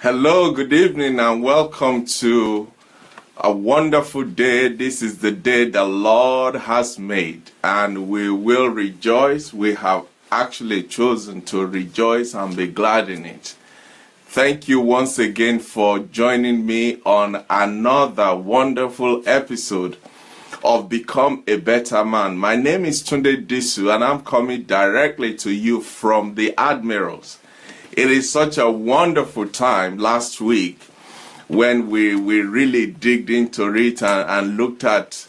Hello, good evening, and welcome to a wonderful day. This is the day the Lord has made, and we will rejoice. We have actually chosen to rejoice and be glad in it. Thank you once again for joining me on another wonderful episode of Become a Better Man. My name is Tunde Disu, and I'm coming directly to you from the Admirals. It is such a wonderful time last week when we really digged into it and looked at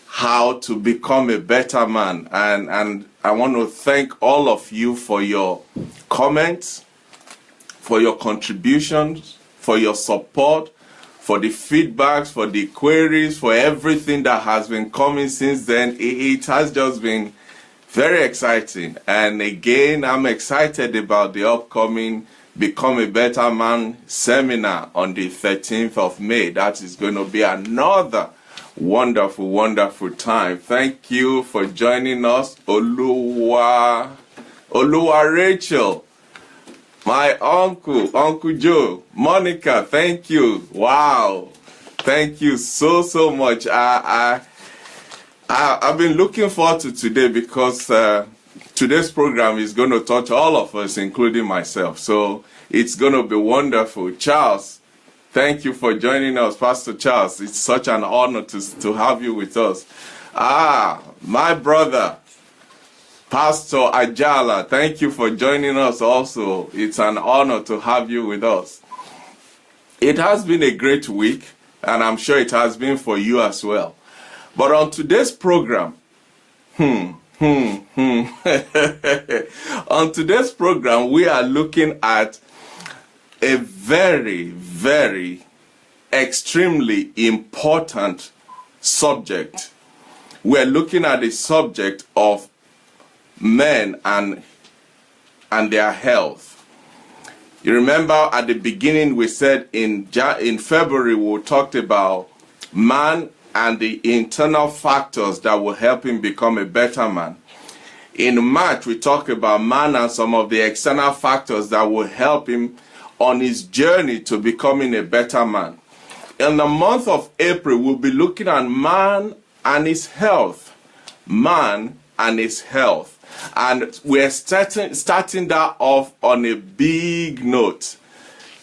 how to become a better man. And I want to thank all of you for your comments, for your contributions, for your support, for the feedbacks, for the queries, for everything that has been coming since then. It has just been very exciting. And again, I'm excited about the upcoming Become a Better Man seminar on the 13th of May. That is going to be another wonderful, wonderful time. Thank you for joining us. Oluwa Rachel, my Uncle Joe, Monica, thank you. Wow. Thank you so much. I've been looking forward to today because today's program is going to touch all of us, including myself. So it's going to be wonderful. Charles, thank you for joining us, Pastor Charles. It's such an honor to have you with us. My brother, Pastor Ajala, thank you for joining us also. It's an honor to have you with us. It has been a great week, and I'm sure it has been for you as well. But on today's program, on today's program, we are looking at a very, very extremely important subject. We're looking at the subject of men and their health. You remember at the beginning we said in February we talked about man and the internal factors that will help him become a better man. In March, we talked about man and some of the external factors that will help him on his journey to becoming a better man. In the month of April, we'll be looking at man and his health. Man and his health. And we're starting that off on a big note.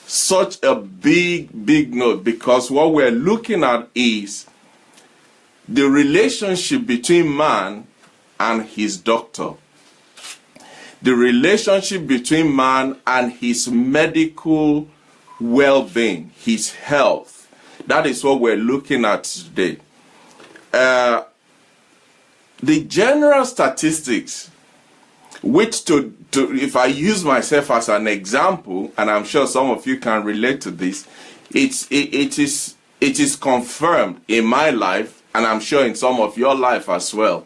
Such a big note, because what we're looking at is the relationship between man and his doctor. The relationship between man and his medical well-being, his health. That is what we're looking at today. The general statistics, which if I use myself as an example, and I'm sure some of you can relate to this, it is confirmed in my life, and I'm sure in some of your life as well,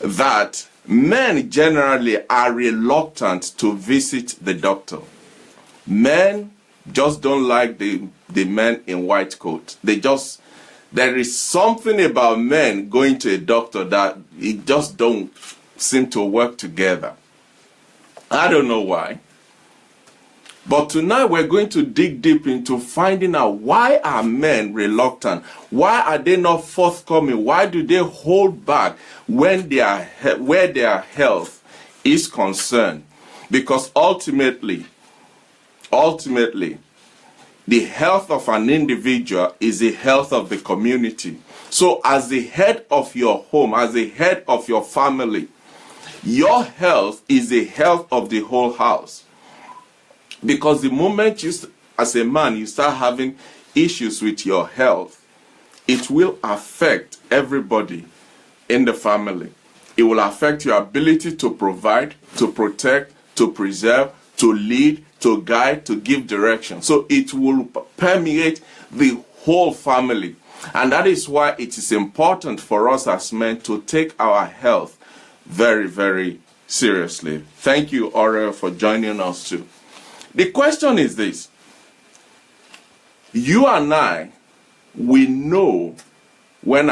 that men generally are reluctant to visit the doctor. Men just don't like the men in white coat. There is something about men going to a doctor that it just don't seem to work together. I don't know why. But tonight we're going to dig deep into finding out, why are men reluctant? Why are they not forthcoming? Why do they hold back where their health is concerned? Because ultimately, the health of an individual is the health of the community. So as the head of your home, as the head of your family, your health is the health of the whole house. Because the moment you, as a man, you start having issues with your health, it will affect everybody in the family. It will affect your ability to provide, to protect, to preserve, to lead, to guide, to give direction. So it will permeate the whole family. And that is why it is important for us as men to take our health very, very seriously. Thank you, Aurel, for joining us too. The question is this. You and I, we know when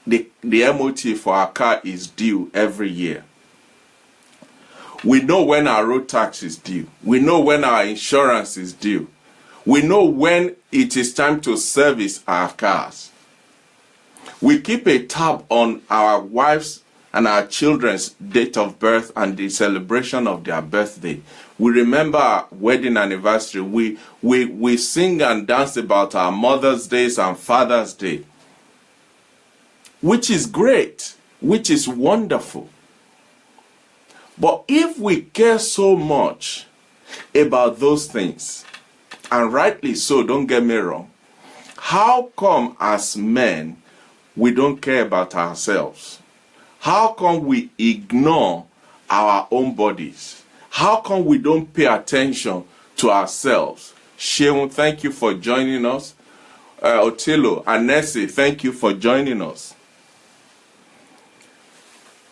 the MOT for our car is due every year. We know when our road tax is due. We know when our insurance is due. We know when it is time to service our cars. We keep a tab on our wives and our children's date of birth and the celebration of their birthday. We remember our wedding anniversary. We sing and dance about our Mother's Days and Father's Day, which is great, which is wonderful. But if we care so much about those things, and rightly so, don't get me wrong, how come as men we don't care about ourselves? How come we ignore our own bodies? How come we don't pay attention to ourselves? Sheun, thank you for joining us. Otilo, Anesi, thank you for joining us.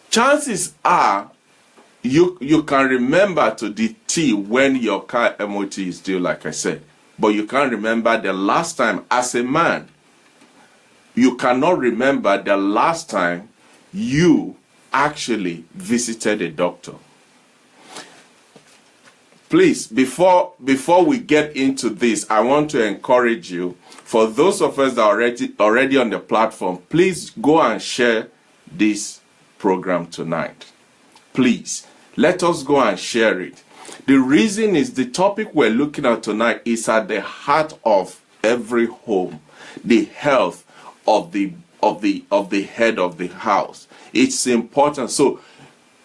Chances are you can remember to the T when your car MOT is due, like I said, but you can't remember the last time. As a man, you cannot remember the last time you actually visited a doctor. Please, before we get into this, I want to encourage you, for those of us that are already on the platform, please go and share this program tonight. Please, let us go and share it. The reason is the topic we're looking at tonight is at the heart of every home, the health of the head of the house. It's important. So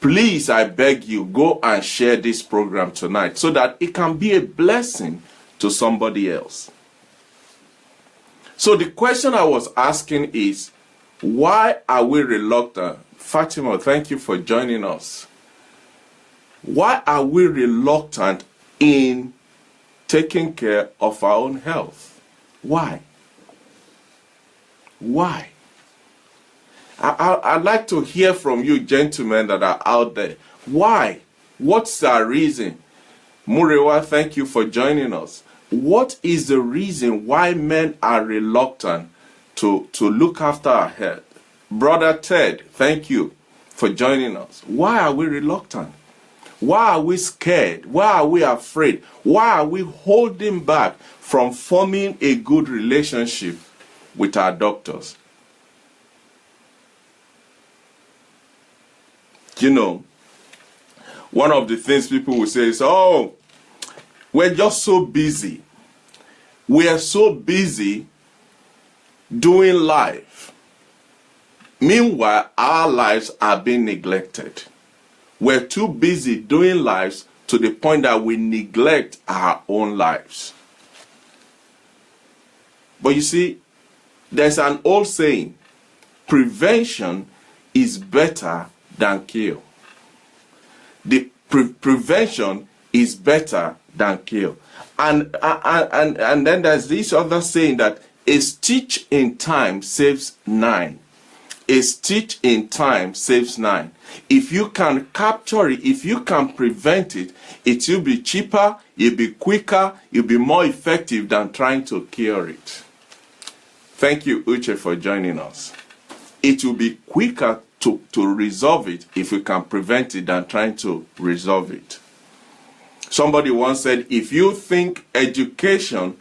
please, I beg you, go and share this program tonight so that it can be a blessing to somebody else. So the question I was asking is, why are we reluctant? Fatima, thank you for joining us. Why are we reluctant in taking care of our own health? Why? Why? I'd like to hear from you gentlemen that are out there. Why? What's the reason? Murewa, thank you for joining us. What is the reason why men are reluctant to look after our health? Brother Ted, thank you for joining us. Why are we reluctant? Why are we scared? Why are we afraid? Why are we holding back from forming a good relationship with our doctors? You know, one of the things people will say is, oh, we're just so busy. We are so busy doing life. Meanwhile, our lives are being neglected. We're too busy doing lives to the point that we neglect our own lives. But you see, there's an old saying, prevention is better than cure. The prevention is better than cure. And then there's this other saying that a stitch in time saves 9. A stitch in time saves 9. If you can capture it, if you can prevent it, it will be cheaper, it'll be quicker, it'll be more effective than trying to cure it. Thank you, Uche, for joining us. It will be quicker to resolve it if we can prevent it than trying to resolve it. Somebody once said, if you think education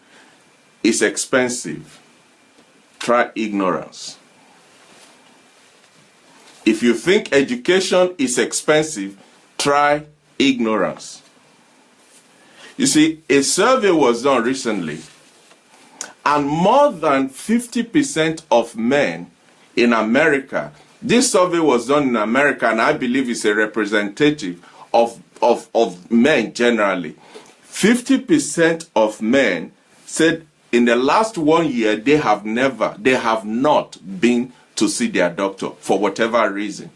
is expensive, try ignorance. If you think education is expensive, try ignorance. You see, a survey was done recently, and more than 50% of men in America, this survey was done in America, and I believe it's a representative of men generally. 50% of men said in the last 1 year they have not been to see their doctor for whatever reason.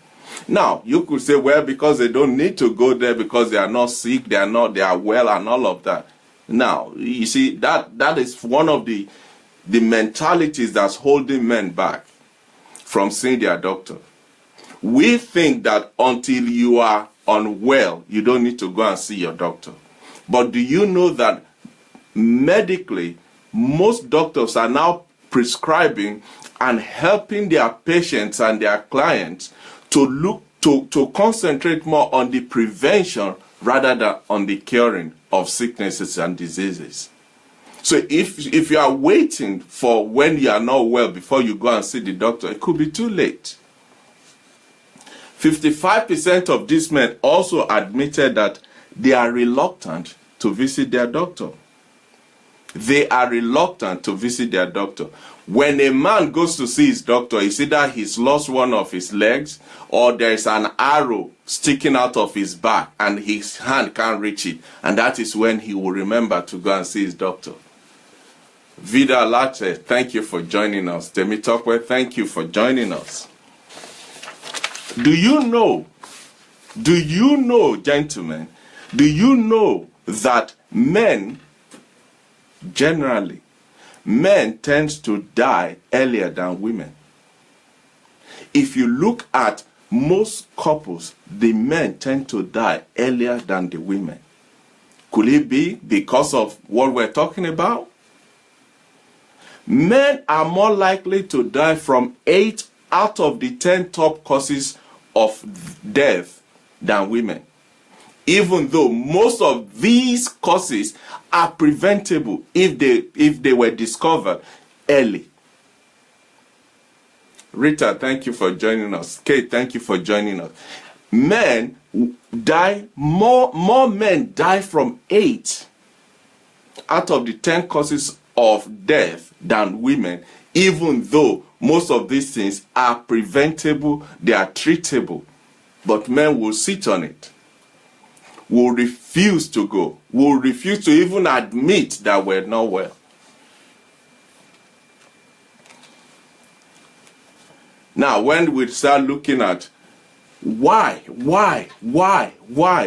Now, you could say, well, because they don't need to go there because they are not sick, they are well and all of that. Now, you see, that is one of the mentalities that's holding men back from seeing their doctor. We think that until you are unwell, you don't need to go and see your doctor. But do you know that medically, most doctors are now prescribing and helping their patients and their clients to concentrate more on the prevention rather than on the curing of sicknesses and diseases. So if you are waiting for when you are not well before you go and see the doctor, it could be too late. 55% of these men also admitted that they are reluctant to visit their doctor. They are reluctant to visit their doctor. When a man goes to see his doctor, it's either he's lost one of his legs or there's an arrow sticking out of his back and his hand can't reach it. And that is when he will remember to go and see his doctor. Vida Adelaja, thank you for joining us. Temitokwe, thank you for joining us. Do you know, gentlemen, do you know that men tend to die earlier than women? If you look at most couples, the men tend to die earlier than the women. Could it be because of what we're talking about? Men are more likely to die from 8 out of the 10 top causes of death than women, even though most of these causes are preventable if they were discovered early. Rita, thank you for joining us. Kate, thank you for joining us. Men die, more men die from 8 out of the 10 causes of death than women, even though most of these things are preventable, they are treatable. But men will sit on it, will refuse to go, will refuse to even admit that we're not well. Now, when we start looking at why?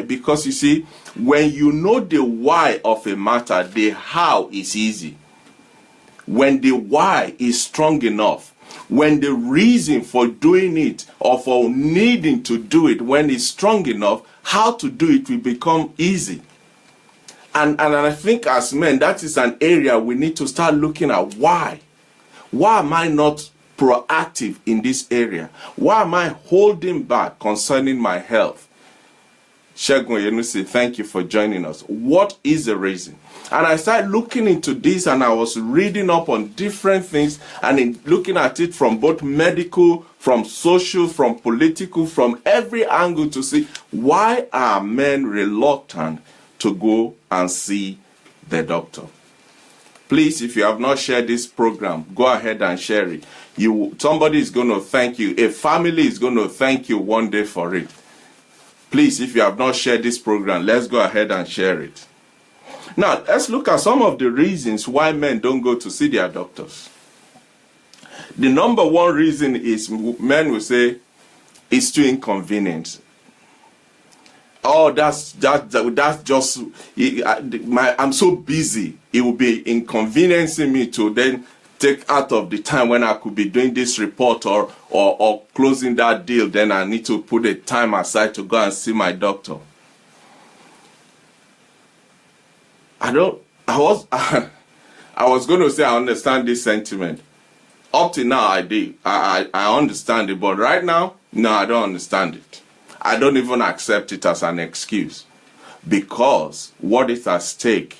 Because you see, when you know the why of a matter, the how is easy. When the why is strong enough, when the reason for doing it or for needing to do it, when it's strong enough, how to do it will become easy. And I think as men, that is an area we need to start looking at. Why? Why am I not proactive in this area? Why am I holding back concerning my health? Shegun Yenusi, thank you for joining us. What is the reason? And I started looking into this, and I was reading up on different things and looking at it from both medical, from social, from political, from every angle to see why are men reluctant to go and see the doctor. Please, if you have not shared this program, go ahead and share it. Somebody is going to thank you. A family is going to thank you one day for it. Please, if you have not shared this program, let's go ahead and share it. Now, let's look at some of the reasons why men don't go to see their doctors. The number one reason is men will say it's too inconvenient. Oh, that's just, I'm so busy. It will be inconveniencing me to then take out of the time when I could be doing this report or closing that deal. Then I need to put a time aside to go and see my doctor. I was going to say I understand this sentiment. Up to now I did. I understand it, but right now, no, I don't understand it. I don't even accept it as an excuse. Because what is at stake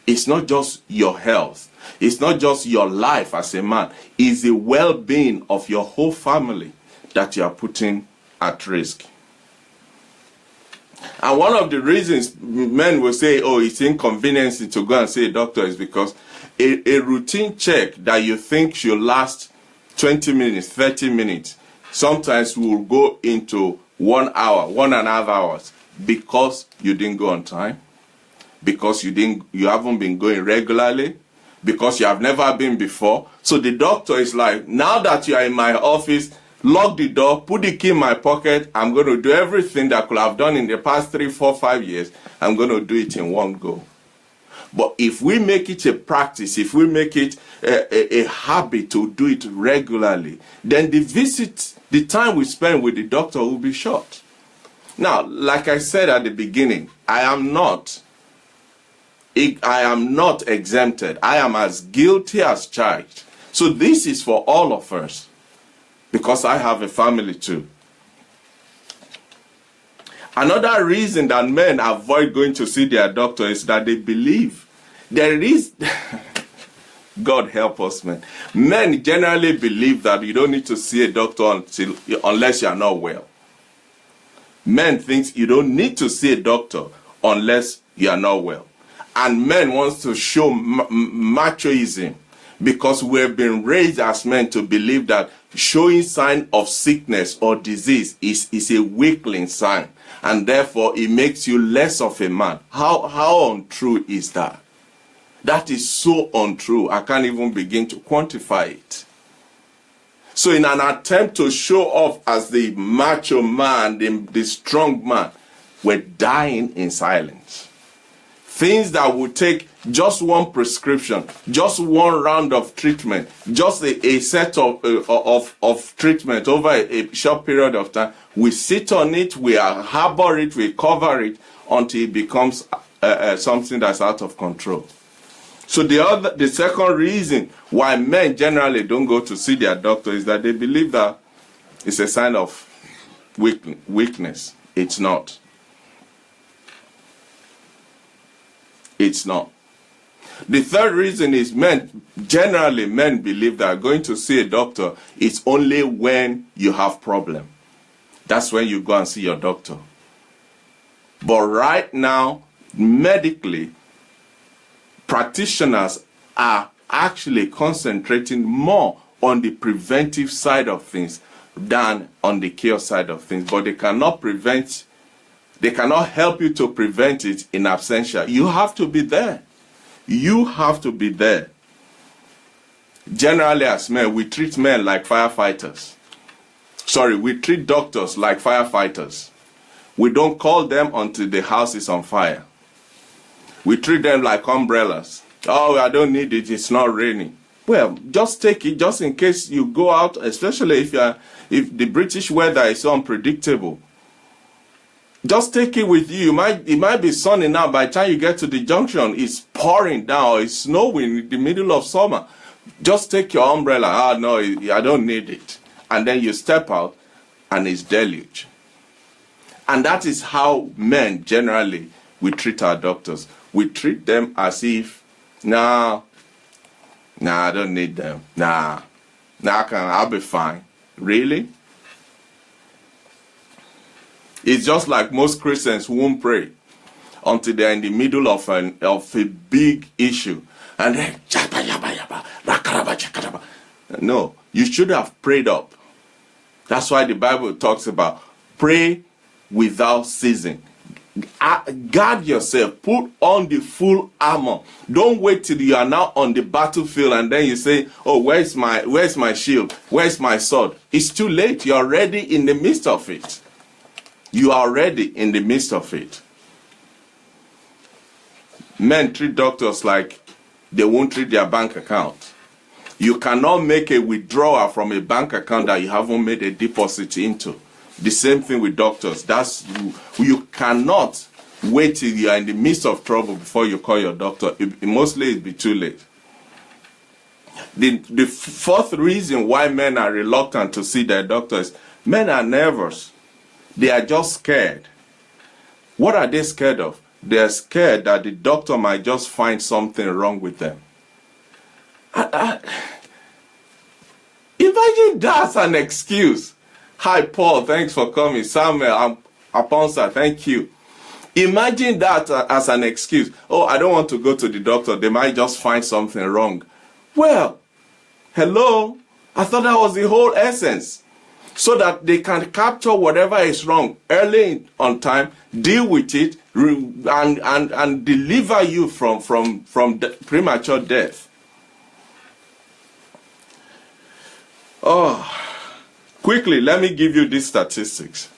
is not just your health. It's not just your life as a man. It's the well-being of your whole family that you are putting at risk. And one of the reasons men will say, oh, it's inconveniencing to go and see a doctor is because a routine check that you think should last 20 minutes, 30 minutes, sometimes will go into 1 hour, 1.5 hours, because you didn't go on time, because you haven't been going regularly, because you have never been before. So the doctor is like, now that you are in my office, lock the door, put the key in my pocket. I'm going to do everything that I could have done in the past 3, 4, 5 years. I'm going to do it in one go. But if we make it a practice, if we make it a habit to do it regularly, then the time we spend with the doctor will be short. Now, like I said at the beginning, I am not exempted. I am as guilty as charged. So this is for all of us, because I have a family too. Another reason that men avoid going to see their doctor is that they believe There is, God help us, man. Men generally believe that you don't need to see a doctor unless you are not well. Men think you don't need to see a doctor unless you are not well. And men want to show machoism because we have been raised as men to believe that showing sign of sickness or disease is a weakling sign, and therefore it makes you less of a man. How untrue is that? That is so untrue. I can't even begin to quantify it. So in an attempt to show off as the macho man, the strong man, we're dying in silence. Things that would take just one prescription, just one round of treatment, just a set of treatment over a short period of time. We sit on it, we harbor it, we cover it until it becomes something that's out of control. So the second reason why men generally don't go to see their doctor is that they believe that it's a sign of weakness. It's not. It's not. The third reason is men believe that going to see a doctor is only when you have problem. That's when you go and see your doctor. But right now, medically, practitioners are actually concentrating more on the preventive side of things than on the cure side of things. But they cannot help you to prevent it in absentia. You have to be there. You have to be there. Generally, as men, we treat men like firefighters. We treat doctors like firefighters. We don't call them until the house is on fire. We treat them like umbrellas. Oh, I don't need it, it's not raining. Well, just take it, just in case you go out, especially if the British weather is so unpredictable. Just take it with you. It might be sunny now. By the time you get to the junction, it's pouring down, or it's snowing in the middle of summer. Just take your umbrella. Oh, no, I don't need it. And then you step out, and it's deluge. And that is how men generally, we treat our doctors. We treat them as if, nah, I don't need them. Nah, I'll be fine. Really? It's just like most Christians who won't pray until they're in the middle of a big issue. And then, no, you should have prayed up. That's why the Bible talks about pray without ceasing. Guard yourself. Put on the full armor. Don't wait till you are now on the battlefield and then you say, oh, where's my shield? Where's my sword? It's too late. You're already in the midst of it. You are already in the midst of it. Men treat doctors like they won't treat their bank account. You cannot make a withdrawal from a bank account that you haven't made a deposit into. The same thing with doctors. You cannot wait till you are in the midst of trouble before you call your doctor. Mostly it'll be too late. The fourth reason why men are reluctant to see their doctors, men are nervous. They are just scared. What are they scared of? They are scared that the doctor might just find something wrong with them. Imagine that's an excuse. Hi, Paul. Thanks for coming. Samuel, Aponsa, thank you. Imagine that as an excuse. Oh, I don't want to go to the doctor. They might just find something wrong. Well, hello. I thought that was the whole essence. So that they can capture whatever is wrong early on time, deal with it, and deliver you from premature death. Oh. Quickly, let me give you these statistics.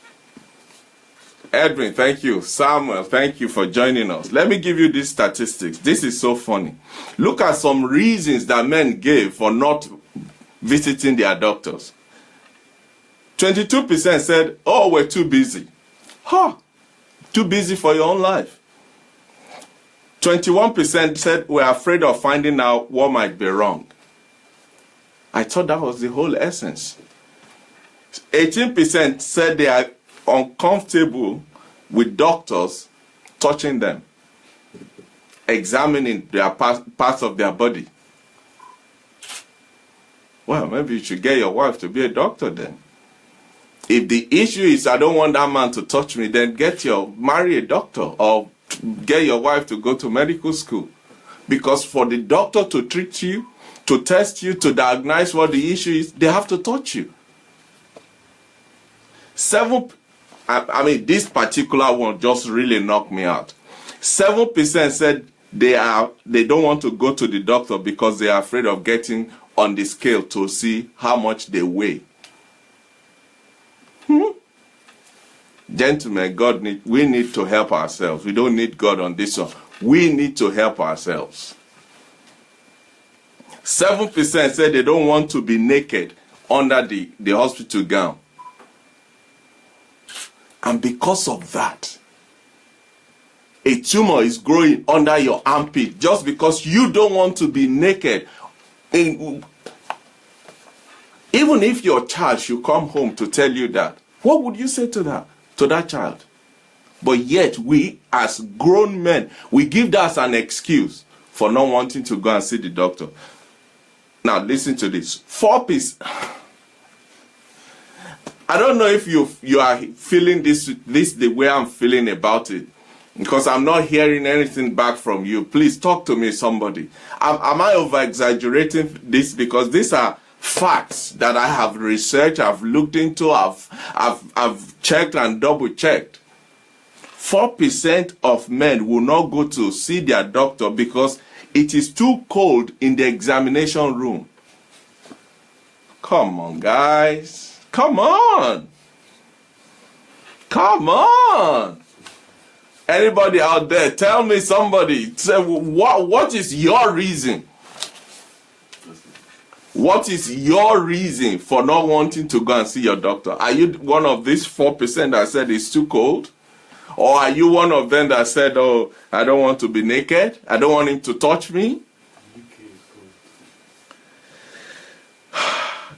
Edwin, thank you. Samuel, thank you for joining us. Let me give you these statistics. This is so funny. Look at some reasons that men gave for not visiting their doctors. 22% said, oh, we're too busy. Too busy for your own life. 21% said, we're afraid of finding out what might be wrong. I thought that was the whole essence. 18% said they are uncomfortable with doctors touching them. examining their parts of their body. Well, maybe you should get your wife to be a doctor then. If the issue is I don't want that man to touch me, then marry a doctor or get your wife to go to medical school. Because for the doctor to treat you, to test you, to diagnose what the issue is, they have to touch you. This particular one just really knocked me out. 7% said they don't want to go to the doctor because they are afraid of getting on the scale to see how much they weigh. Gentlemen, we need to help ourselves. We don't need God on this one. We need to help ourselves. 7% said they don't want to be naked under the hospital gown. And because of that, a tumor is growing under your armpit just because you don't want to be naked. Even if your child should come home to tell you that, what would you say to that child? But yet we as grown men, we give that as an excuse for not wanting to go and see the doctor. Now listen to this. 4%. I don't know if you are feeling this the way I'm feeling about it, because I'm not hearing anything back from you. Please talk to me, somebody. Am I over-exaggerating this? Because these are facts that I have researched, I've looked into, I've checked and double-checked. 4% of men will not go to see their doctor because it is too cold in the examination room. Come on, guys. Come on. Come on. Anybody out there, tell me, somebody, say, what is your reason? What is your reason for not wanting to go and see your doctor? Are you one of these 4% that said it's too cold? Or are you one of them that said, oh, I don't want to be naked, I don't want him to touch me?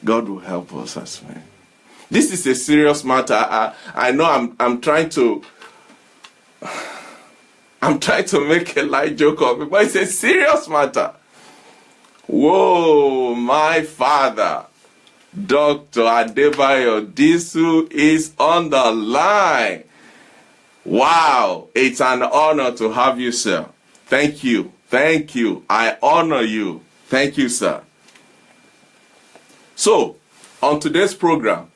God will help us as men. This is a serious matter. I know I'm trying to make a light joke of it, but it's a serious matter. Whoa, my father, Dr. Tunde Disu, is on the line. Wow, it's an honor to have you, sir. Thank you. Thank you. I honor you. Thank you, sir. So, on today's program,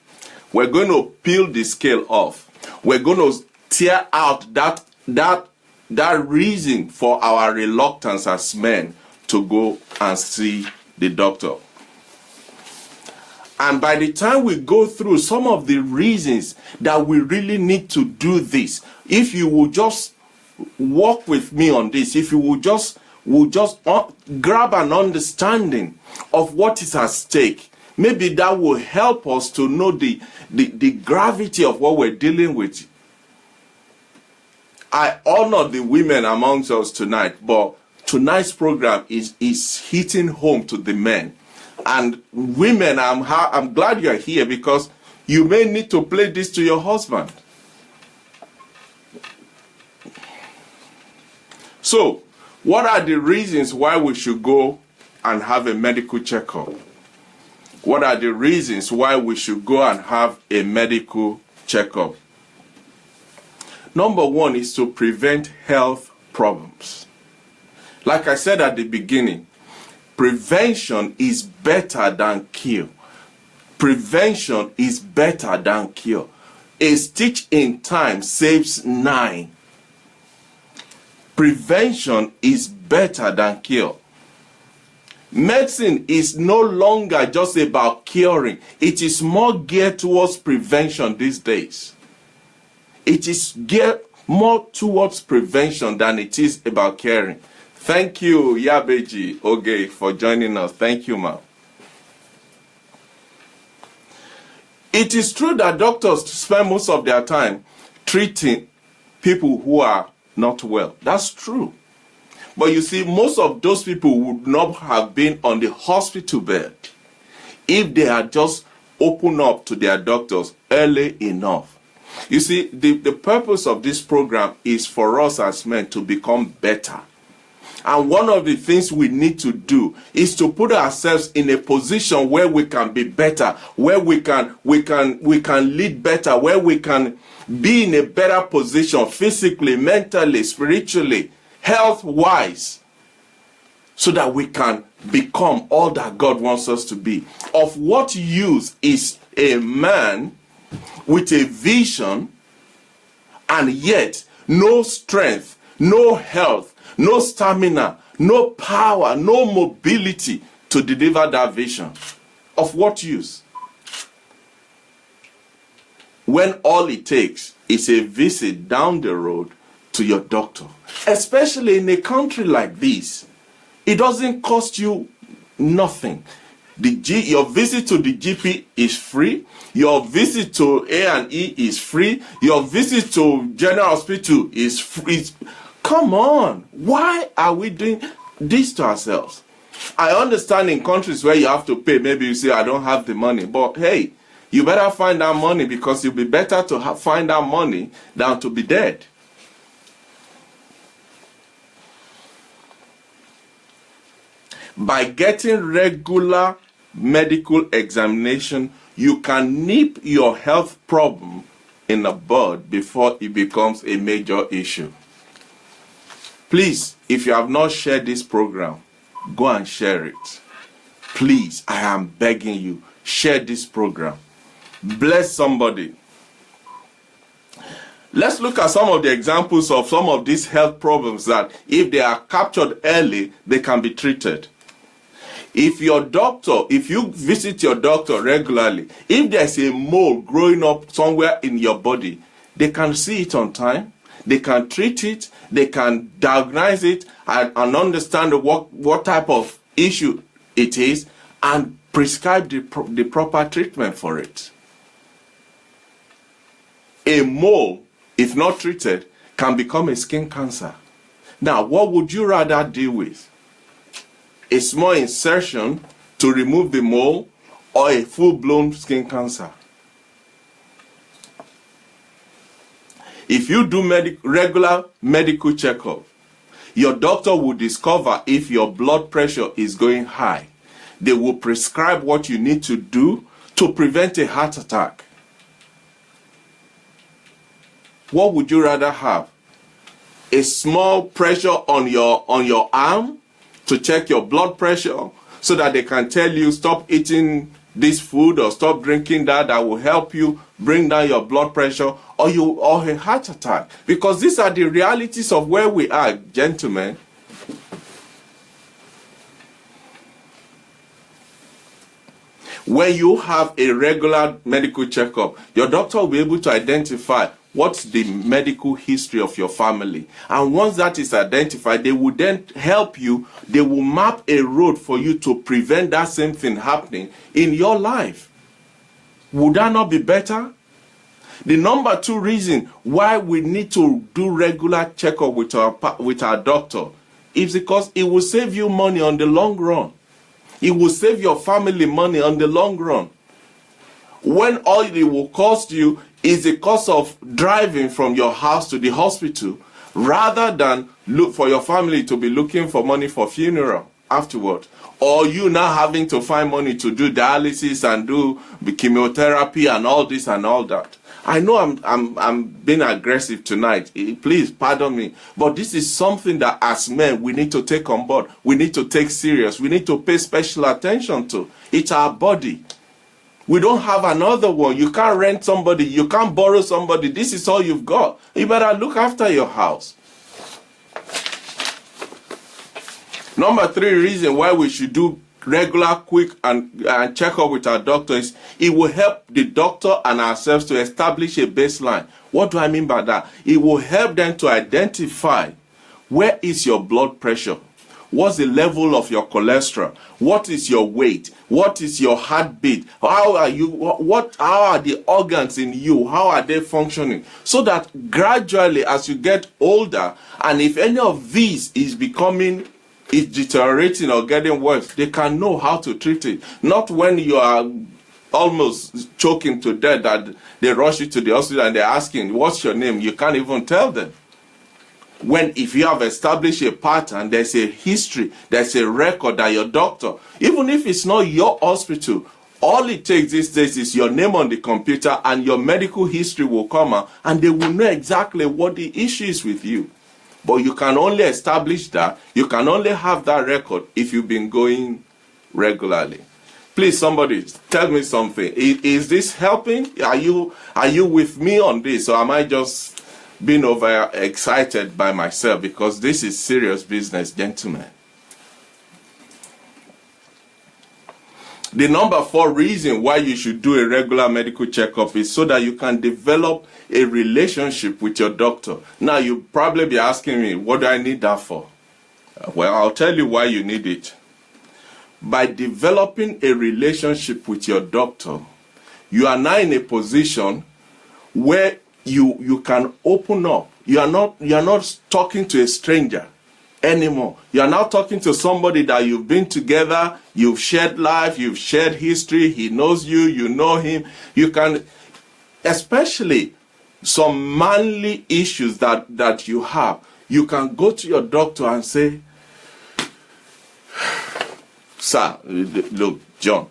we're going to peel the scale off. We're going to tear out that reason for our reluctance as men to go and see the doctor. And by the time we go through some of the reasons that we really need to do this, if you will just walk with me on this, if you will just grab an understanding of what is at stake, maybe that will help us to know the gravity of what we're dealing with. I honor the women amongst us tonight, but tonight's program is hitting home to the men. And women, I'm glad you're here, because you may need to play this to your husband. So, what are the reasons why we should go and have a medical checkup? What are the reasons why we should go and have a medical checkup? Number one is to prevent health problems. Like I said at the beginning, prevention is better than cure. Prevention is better than cure. A stitch in time saves 9. Prevention is better than cure. Medicine is no longer just about curing. It is more geared towards prevention these days. It is geared more towards prevention than it is about curing. Thank you, Yabeji Oge, for joining us. Thank you, ma'am. It is true that doctors spend most of their time treating people who are not well. That's true. But you see, most of those people would not have been on the hospital bed if they had just opened up to their doctors early enough. You see, the purpose of this program is for us as men to become better. And one of the things we need to do is to put ourselves in a position where we can be better, where we can lead better, where we can be in a better position physically, mentally, spiritually, health-wise, so that we can become all that God wants us to be. Of what use is a man with a vision and yet no strength, no health, no stamina, no power, no mobility to deliver that vision? Of what use? When all it takes is a visit down the road to your doctor. Especially in a country like this, it doesn't cost you nothing. Your visit to the GP is free. Your visit to A&E is free. Your visit to General Hospital is free. Come on. Why are we doing this to ourselves? I understand in countries where you have to pay, maybe you say, I don't have the money. But hey, you better find that money, because it'll be better to find that money than to be dead. By getting regular medical examination, you can nip your health problem in the bud before it becomes a major issue. Please, if you have not shared this program, go and share it. Please, I am begging you, share this program. Bless somebody. Let's look at some of the examples of some of these health problems that, if they are captured early, they can be treated. If you visit your doctor regularly, if there's a mole growing up somewhere in your body, they can see it on time, they can treat it, they can diagnose it and understand what type of issue it is and prescribe the proper treatment for it. A mole, if not treated, can become a skin cancer. Now, what would you rather deal with? A small insertion to remove the mole, or a full-blown skin cancer? If you do regular medical checkup, your doctor will discover if your blood pressure is going high. They will prescribe what you need to do to prevent a heart attack. What would you rather have? A small pressure on your arm to check your blood pressure, so that they can tell you stop eating this food or stop drinking that will help you bring down your blood pressure, or a heart attack? Because these are the realities of where we are, gentlemen. When you have a regular medical checkup, your doctor will be able to identify what's the medical history of your family. And once that is identified, they will then help you. They will map a road for you to prevent that same thing happening in your life. Would that not be better? The number 2 reason why we need to do regular checkup with our doctor is because it will save you money on the long run. It will save your family money on the long run. When all it will cost you is the cost of driving from your house to the hospital, rather than look for your family to be looking for money for funeral afterward, or you now having to find money to do dialysis and do chemotherapy and all this and all that. I know I'm being aggressive tonight. Please pardon me, but this is something that as men we need to take on board. We need to take serious. We need to pay special attention to. It's our body. We don't have another one. You can't rent somebody. You can't borrow somebody. This is all you've got. You better look after your house. Number 3 reason why we should do regular, quick, and check up with our doctor is it will help the doctor and ourselves to establish a baseline. What do I mean by that? It will help them to identify where is your blood pressure. What's the level of your cholesterol? What is your weight? What is your heartbeat? How are you? How are the organs in you? How are they functioning? So that gradually, as you get older, and if any of these is deteriorating or getting worse, they can know how to treat it. Not when you are almost choking to death that they rush you to the hospital and they're asking, what's your name? You can't even tell them. When if you have established a pattern, there's a history, there's a record that your doctor, even if it's not your hospital, all it takes these days is your name on the computer and your medical history will come out and they will know exactly what the issue is with you. But you can only establish that, you can only have that record if you've been going regularly. Please, somebody, tell me something. Is this helping? Are you with me on this, or am I just being overexcited by myself? Because this is serious business, gentlemen. The number 4 reason why you should do a regular medical checkup is so that you can develop a relationship with your doctor. Now, you'll probably be asking me, what do I need that for? Well, I'll tell you why you need it. By developing a relationship with your doctor, you are now in a position where you can open up. You are not talking to a stranger anymore. You are now talking to somebody that you've been together, you've shared life, you've shared history, he knows you, you know him. You can, especially some manly issues that you have, you can go to your doctor and say, sir, look, John,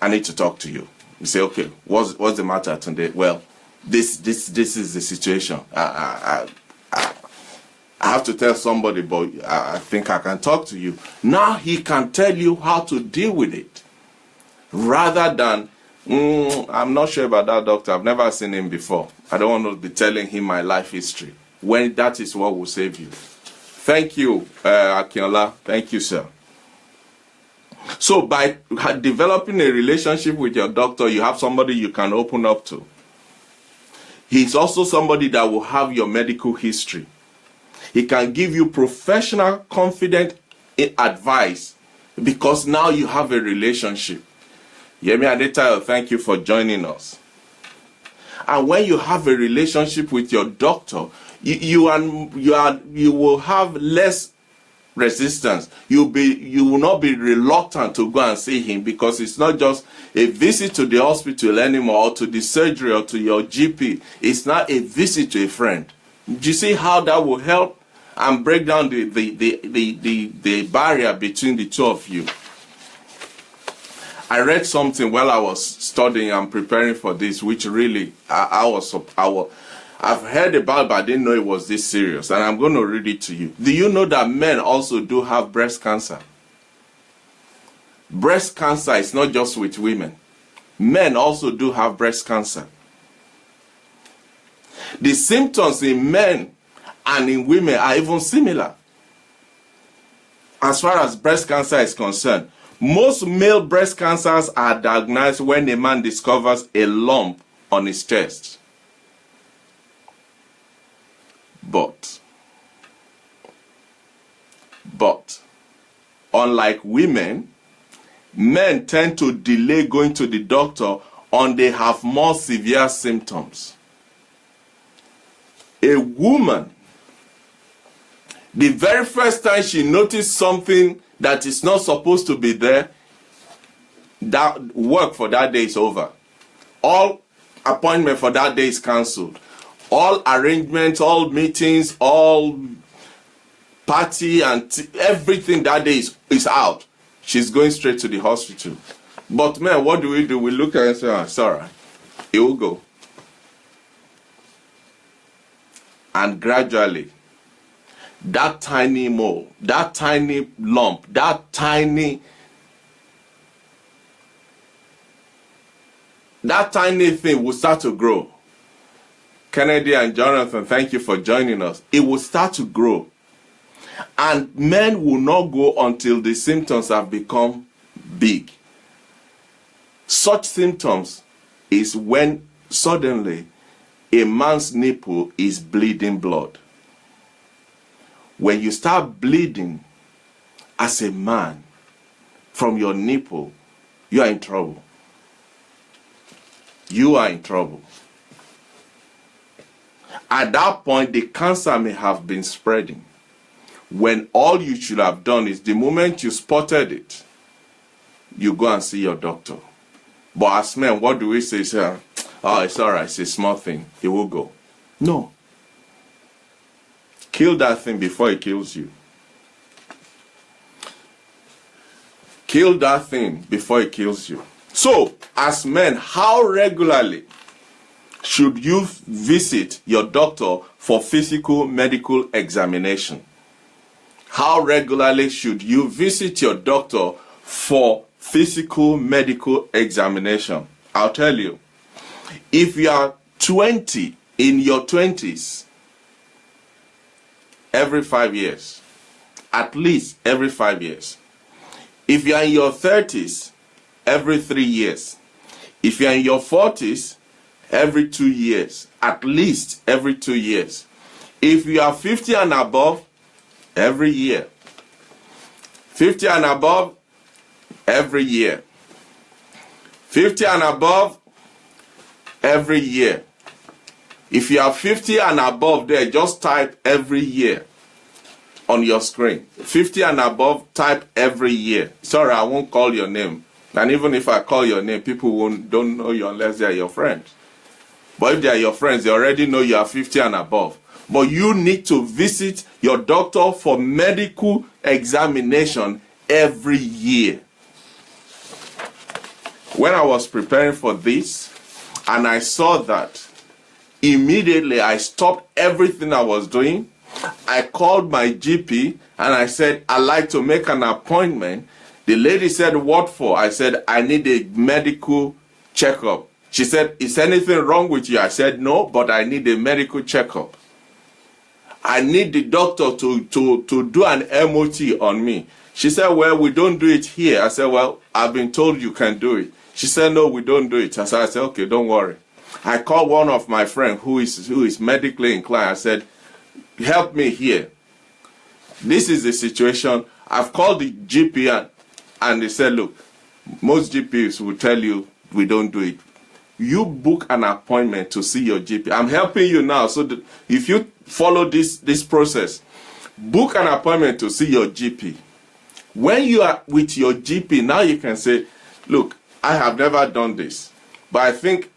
I need to talk to you. You say, okay, what's the matter today? Well, this is the situation. I have to tell somebody, but I think I can talk to you. Now he can tell you how to deal with it. Rather than, I'm not sure about that doctor. I've never seen him before. I don't want to be telling him my life history. When that is what will save you. Thank you, Akinola. Thank you, sir. So by developing a relationship with your doctor, you have somebody you can open up to. He's also somebody that will have your medical history. He can give you professional, confident advice because now you have a relationship. Yemi Adetayo, thank you for joining us. And when you have a relationship with your doctor, you will have less resistance. You will not be reluctant to go and see him because it's not just a visit to the hospital anymore, or to the surgery, or to your GP. It's not a visit to a friend. Do you see how that will help and break down the barrier between the two of you? I read something while I was studying and preparing for this, which really I've heard about, but I didn't know it was this serious, and I'm going to read it to you. Do you know that men also do have breast cancer? Breast cancer is not just with women. Men also do have breast cancer. The symptoms in men and in women are even similar. As far as breast cancer is concerned, most male breast cancers are diagnosed when a man discovers a lump on his chest. But, unlike women, men tend to delay going to the doctor when they have more severe symptoms. A woman, the very first time she noticed something that is not supposed to be there, that work for that day is over. All appointment for that day is cancelled. All arrangements, all meetings, all party and everything that day is out. She's going straight to the hospital. But man, what do? We look at it and say, it's all right. It will go. And gradually, that tiny mole, that tiny lump, that tiny thing will start to grow. Kennedy and Jonathan, thank you for joining us. It will start to grow. And men will not go until the symptoms have become big. Such symptoms is when suddenly a man's nipple is bleeding blood. When you start bleeding as a man from your nipple, you are in trouble. You are in trouble. At that point, the cancer may have been spreading. When all you should have done is the moment you spotted it, you go and see your doctor. But as men, what do we say? Say, oh, it's all right, it's a small thing. It will go. No. Kill that thing before it kills you. Kill that thing before it kills you. So, as men, how regularly should you visit your doctor for physical medical examination? How regularly should you visit your doctor for physical medical examination? I'll tell you. If you are 20, in your 20s, every 5 years. At least every 5 years. If you are in your 30s, every 3 years. If you are in your 40s, every 2 years. At least every 2 years. If you are 50 and above, every year. 50 and above, every year. 50 and above, every year. If you are 50 and above there, just type every year on your screen. 50 and above, type every year. Sorry, I won't call your name. And even if I call your name, people don't know you unless they are your friends. But if they are your friends, they already know you are 50 and above. But you need to visit your doctor for medical examination every year. When I was preparing for this, and I saw that, immediately I stopped everything I was doing. I called my GP and I said, I'd like to make an appointment. The lady said, what for? I said, I need a medical checkup. She said, is anything wrong with you? I said, no, but I need a medical checkup. I need the doctor to do an MOT on me. She said, well, we don't do it here. I said, well, I've been told you can do it. She said, no, we don't do it. I said, okay, don't worry. I called one of my friends who is medically inclined. I said, help me here. This is the situation. I've called the GP and they said, look, most GPs will tell you we don't do it. You book an appointment to see your GP. I'm helping you now. So that if you follow this process, book an appointment to see your GP. When you are with your GP, now you can say, look, I have never done this, but I think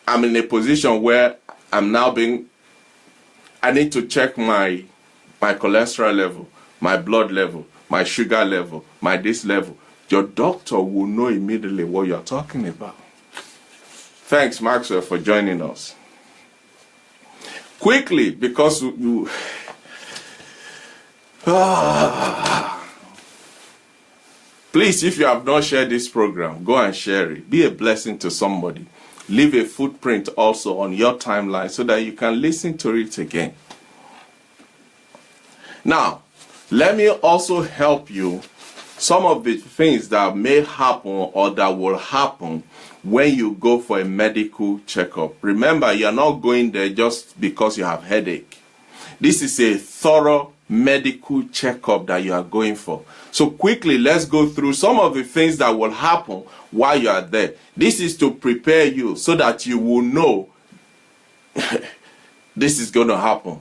I'm in a position where I'm now I need to check my cholesterol level, my blood level, my sugar level, my this level. Your doctor will know immediately what you're talking about. Thanks, Maxwell, for joining us. Quickly, because please, if you have not shared this program, go and share it. Be a blessing to somebody. Leave a footprint also on your timeline so that you can listen to it again. Now, let me also help you some of the things that may happen or that will happen when you go for a medical checkup. Remember, you're not going there just because you have headache. This is a thorough medical checkup that you are going for. So quickly, let's go through some of the things that will happen while you are there. This is to prepare you so that you will know this is going to happen.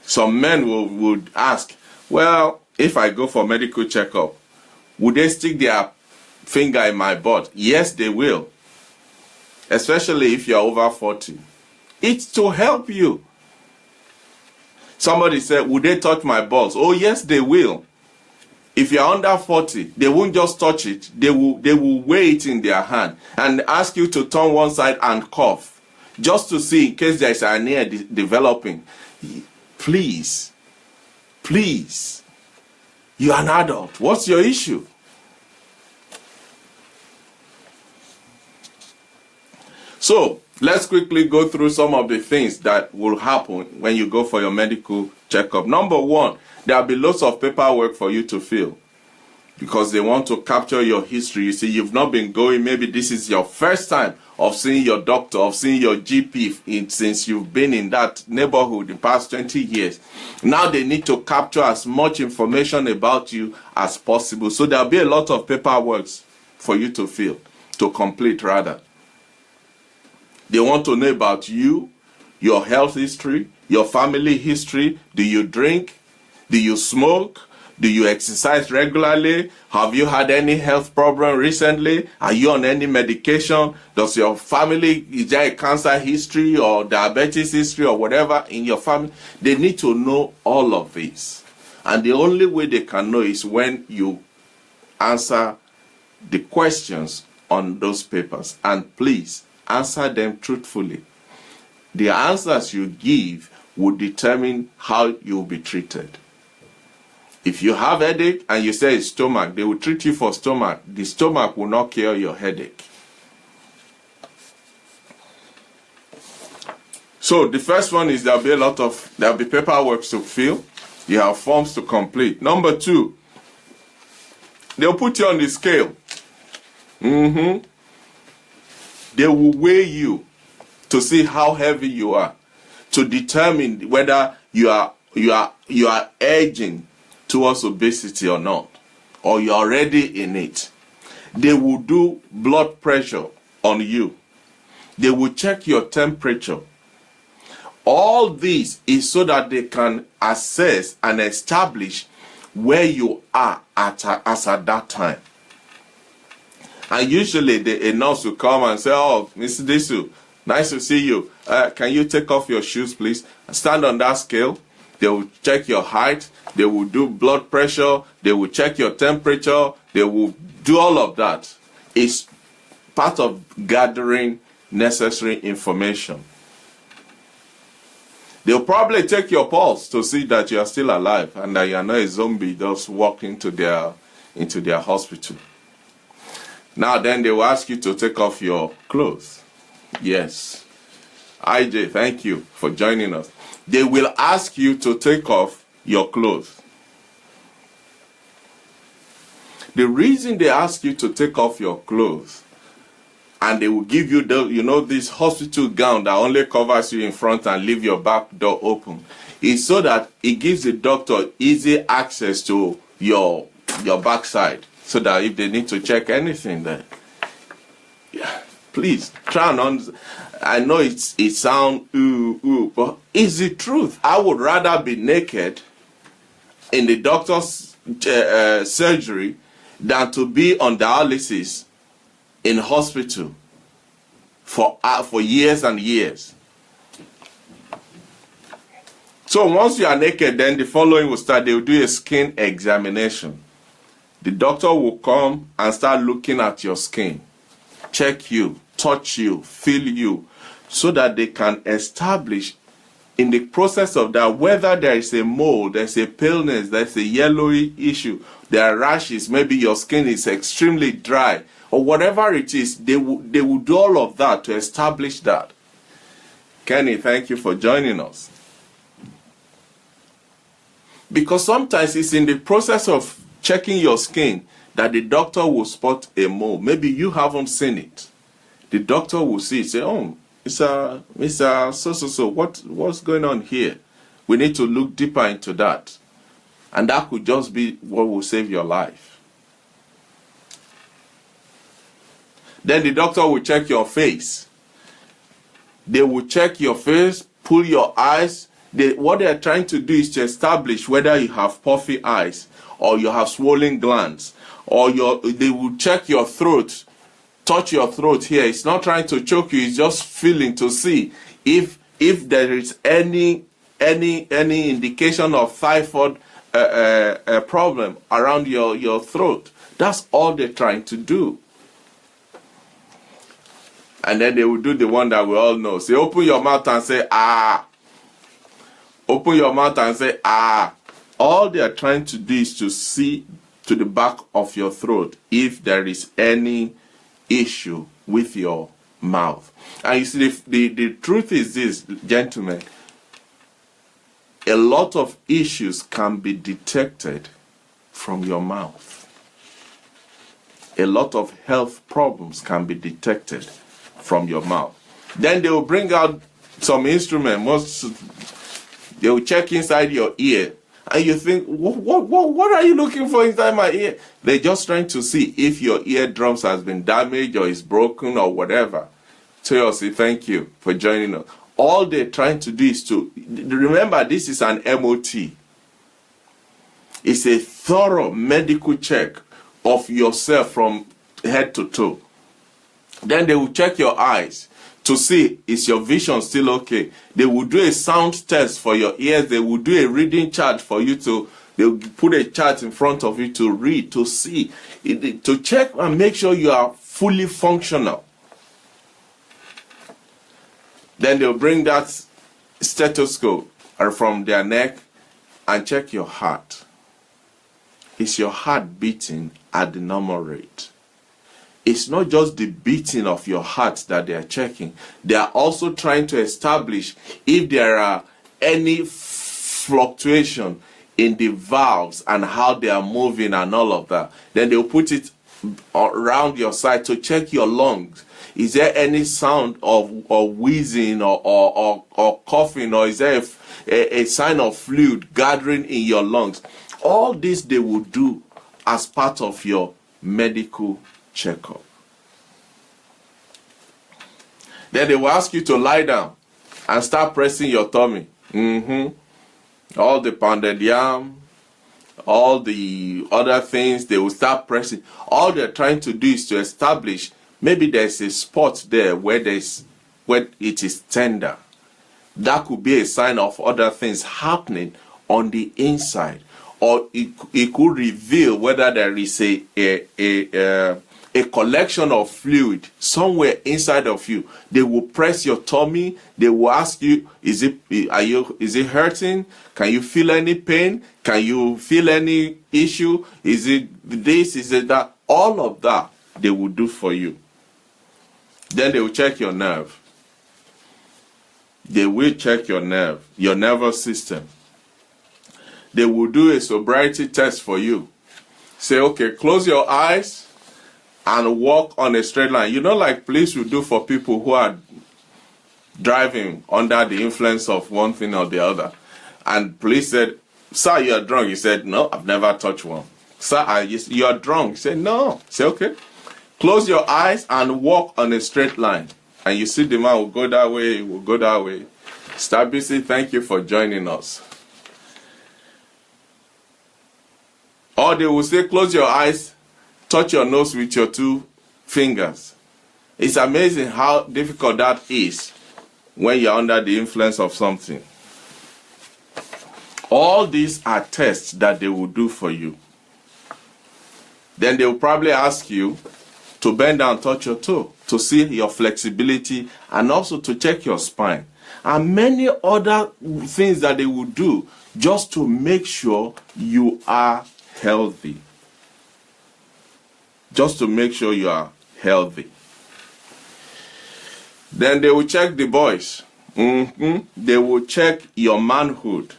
Some men would ask, well, if I go for medical checkup, would they stick their finger in my butt? Yes, they will. Especially if you're over 40. It's to help you. Somebody said, would they touch my balls? Oh, yes, they will. If you're under 40, they won't just touch it. They will weigh it in their hand and ask you to turn one side and cough, just to see in case there's an ear developing. Please, you're an adult. What's your issue? So, let's quickly go through some of the things that will happen when you go for your medical checkup. Number one, there'll be lots of paperwork for you to fill because they want to capture your history. You see, you've not been going, maybe this is your first time of seeing your doctor, of seeing your GP since you've been in that neighborhood the past 20 years. Now they need to capture as much information about you as possible. So there'll be a lot of paperwork for you to fill, to complete rather. They want to know about you, your health history, your family history. Do you drink? Do you smoke? Do you exercise regularly? Have you had any health problem recently? Are you on any medication? Does your family, is there a cancer history or diabetes history or whatever in your family? They need to know all of this. And the only way they can know is when you answer the questions on those papers. And please, answer them truthfully. The answers you give will determine how you'll be treated. If you have headache and you say it's stomach, they will treat you for stomach. The stomach will not cure your headache. So the first one is there'll be paperwork to fill. You have forms to complete. Number 2, they'll put you on the scale. They will weigh you to see how heavy you are, to determine whether you are edging towards obesity or not, or you're already in it. They will do blood pressure on you. They will check your temperature. All this is so that they can assess and establish where you are as at that time. And usually a nurse will come and say, "Oh, Mr. Disu, nice to see you. Can you take off your shoes, please? Stand on that scale." They will check your height. They will do blood pressure. They will check your temperature. They will do all of that. It's part of gathering necessary information. They'll probably take your pulse to see that you are still alive and that you are not a zombie just walking into their hospital. Now then they will ask you to take off your clothes. Yes. IJ, thank you for joining us. They will ask you to take off your clothes. The reason they ask you to take off your clothes, and they will give you this hospital gown that only covers you in front and leave your back door open, is so that it gives the doctor easy access to your backside, so that if they need to check anything there. Yeah. Please try and I know it sounds but it's the truth. I would rather be naked in the doctor's surgery than to be on dialysis in hospital for years and years. So once you are naked, then the following will start. They will do a skin examination. The doctor will come and start looking at your skin, check you, touch you, feel you, so that they can establish in the process of that whether there is a mole, there's a paleness, there's a yellowy issue, there are rashes, maybe your skin is extremely dry, or whatever it is. They will do all of that to establish that. Kenny, thank you for joining us. Because sometimes it's in the process of checking your skin that the doctor will spot a mole. Maybe you haven't seen it. The doctor will see it, say, "Oh, Mr. So, what's going on here? We need to look deeper into that." And that could just be what will save your life. Then the doctor will check your face. They will check your face, pull your eyes. What they are trying to do is to establish whether you have puffy eyes, or you have swollen glands, or they will check your throat, touch your throat here. It's not trying to choke you, it's just feeling to see if there is any indication of typhoid problem around your throat. That's all they're trying to do. And then they will do the one that we all know. Say, open your mouth and say, "Ah." Open your mouth and say, "Ah." All they are trying to do is to see to the back of your throat if there is any issue with your mouth. And you see, the truth is this, gentlemen, a lot of issues can be detected from your mouth. A lot of health problems can be detected from your mouth. Then they will bring out some instrument. They will check inside your ear. And you think, what are you looking for inside my ear? They're just trying to see if your eardrums has been damaged or is broken or whatever. Seriously, thank you for joining us. All they're trying to do is to, remember, this is an MOT. It's a thorough medical check of yourself from head to toe. Then they will check your eyes to see, is your vision still okay? They will do a sound test for your ears. They will do a reading chart for you to, they will put a chart in front of you to read, to see, to check and make sure you are fully functional. Then they'll bring that stethoscope from their neck and check your heart. Is your heart beating at the normal rate? It's not just the beating of your heart that they are checking. They are also trying to establish if there are any fluctuation in the valves and how they are moving and all of that. Then they'll put it around your side to check your lungs. Is there any sound of wheezing or coughing, or is there a sign of fluid gathering in your lungs? All this they will do as part of your medical checkup. Then they will ask you to lie down and start pressing your tummy. All the pounded yam, all the other things, they will start pressing. All they're trying to do is to establish maybe there's a spot there where it is tender. That could be a sign of other things happening on the inside. Or it could reveal whether there is a collection of fluid somewhere inside of you. They will press your tummy. They will ask you, is it hurting? Can you feel any pain? Can you feel any issue? Is it this? Is it that? All of that they will do for you. Then they will check your nerve. They will check your nervous system. They will do a sobriety test for you. Say, okay, close your eyes and walk on a straight line. You know, like police will do for people who are driving under the influence of one thing or the other. And police said, sir, you're drunk. He said, no, I've never touched one. Sir, you're drunk. He said, no. Say, okay. Close your eyes and walk on a straight line. And you see the man will go that way, will go that way. Stabisi, thank you for joining us. Or they will say, close your eyes, touch your nose with your 2 fingers. It's amazing how difficult that is when you're under the influence of something. All these are tests that they will do for you. Then they will probably ask you to bend down, touch your toe, to see your flexibility, and also to check your spine. And many other things that they will do just to make sure you are healthy. Just to make sure you are healthy. Then they will check the boys. They will check your manhood.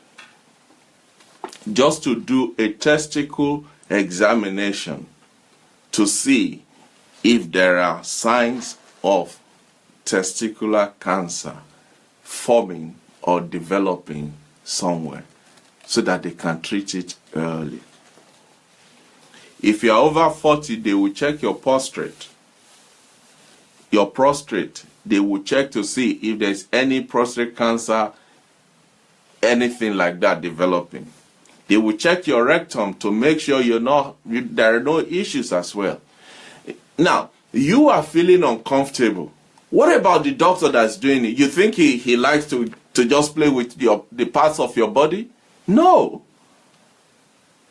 Just to do a testicle examination to see if there are signs of testicular cancer forming or developing somewhere, so that they can treat it early. If you are over 40, they will check your prostate. Your prostate, they will check to see if there's any prostate cancer, anything like that developing. They will check your rectum to make sure there are no issues as well. Now, you are feeling uncomfortable. What about the doctor that's doing it? You think he likes to just play with the parts of your body? No.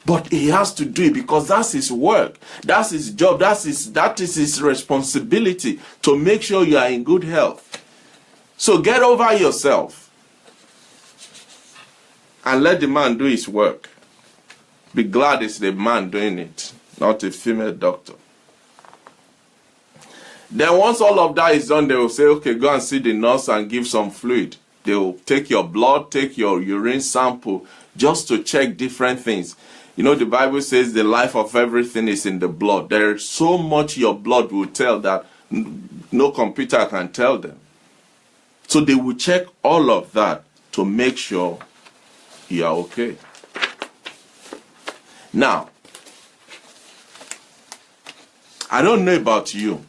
But he has to do it because that's his work. That's his job. That is his responsibility to make sure you are in good health. So get over yourself and let the man do his work. Be glad it's the man doing it, not a female doctor. Then once all of that is done, they will say, okay, go and see the nurse and give some fluid. They will take your blood, take your urine sample, just to check different things. You know, the Bible says the life of everything is in the blood. There is so much your blood will tell that no computer can tell them. So they will check all of that to make sure you are okay. Now, I don't know about you,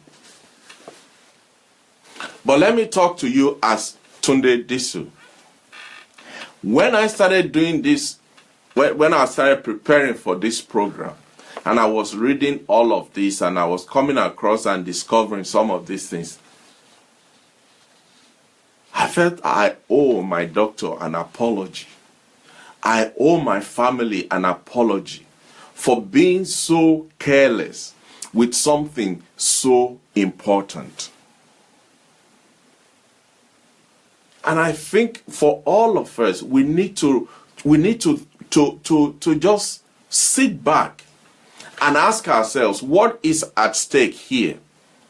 but let me talk to you as Tunde Disu. When I started doing this when I started preparing for this program, and I was reading all of this, and I was coming across and discovering some of these things, I felt I owe my doctor an apology. I owe my family an apology for being so careless with something so important. And I think for all of us, we need to just sit back and ask ourselves, what is at stake here?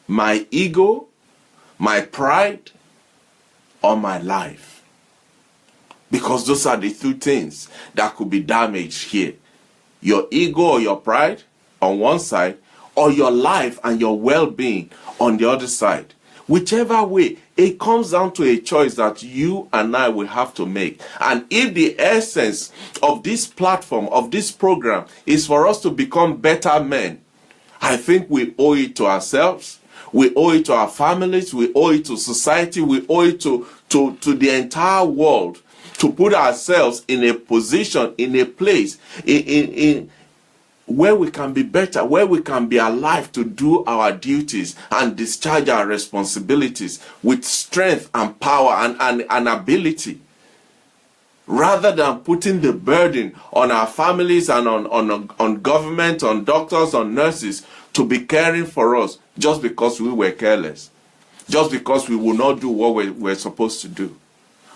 My ego, my pride, or my life? Because those are the two things that could be damaged here. Your ego or your pride on one side, or your life and your well-being on the other side. Whichever way, it comes down to a choice that you and I will have to make. And if the essence of this platform, of this program, is for us to become better men, I think we owe it to ourselves, we owe it to our families, we owe it to society, we owe it to the entire world, to put ourselves in a position, in a place, in where we can be better, where we can be alive to do our duties and discharge our responsibilities with strength and power and ability, rather than putting the burden on our families and on government, on doctors, on nurses to be caring for us just because we were careless, just because we will not do what we're supposed to do.